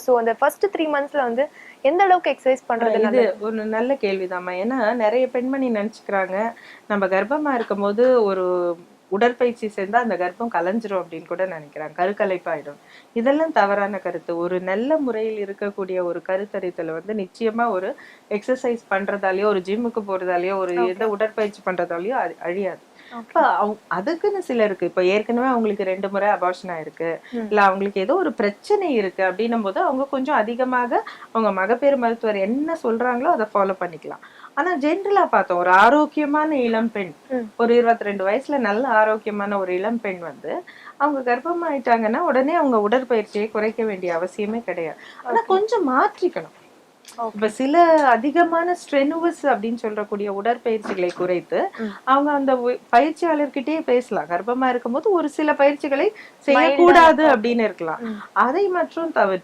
So அந்த first 3 மந்த்ஸ்ல வந்து எந்த அளவுக்கு எக்ஸர்சைஸ் பண்றது இது நல்லது? ஒரு நல்ல கேள்விதாம்மா. ஏன்னா நெறைய பெண்மணி நெனச்சுக்கிறாங்க, நம்ம கர்ப்பமா இருக்கும்போது ஒரு உடற்பயிற்சி செஞ்சா அந்த கர்ப்பம் கலைஞ்சிரும் அப்படின்னு கூட நெனைக்கிறாங்க. கருக்கலைப்பாயிடும். இதெல்லாம் தவறான கருத்து. ஒரு நல்ல முறையில் இருக்கக்கூடிய ஒரு கருத்தரித்தல வந்து நிச்சயமா ஒரு எக்ஸர்சைஸ் பண்றதாலயோ, ஒரு ஜிம்முக்கு போறதாலயோ, ஒரு எந்த ஓகே. உடற்பயிற்சி பண்றதாலயோ அழியாது. இப்ப ஓகே. அதுக்குன்னு சிலருக்கு இப்ப ஏற்கனவே அவங்களுக்கு 2 முறை அபார்ஷன் ஆயிருக்கு. ம். இல்ல அவங்களுக்கு ஏதோ ஒரு பிரச்சனை இருக்கு அப்படின்னும்போது, அவங்க கொஞ்சம் அதிகமாக அவங்க மகப்பேறு மருத்துவர் என்ன சொல்றாங்களோ அத ஃபாலோ பண்ணிக்கலாம். ஆனா ஜென்ரலா பார்த்தோம். ஒரு ஆரோக்கியமான இளம் பெண், ம். ஒரு 22 வயசுல நல்ல ஆரோக்கியமான ஒரு இளம் பெண் வந்து, அவங்க கர்ப்பமாயிட்டாங்கன்னா, உடனே அவங்க உடற்பயிற்சியை குறைக்க வேண்டிய அவசியமே கிடையாது. ஆனா ஓகே. கொஞ்சம் மாற்றிக்கணும். இப்ப ஓகே. சில அதிகமான ஸ்ட்ரெனுவஸ் அப்படின்னு சொல்லக்கூடிய உடற்பயிற்சிகளை குறைத்து, ம். அவங்க அந்த பயிற்சியாளர்கிட்டயே பேசலாம். கர்ப்பமா இருக்கும்போது ஒரு சில பயிற்சிகளை மைல்டான செய்யக்கூடாது ஓகே. அப்படின்னு இருக்கலாம். ம். அதை மற்றும் தவிர்த்து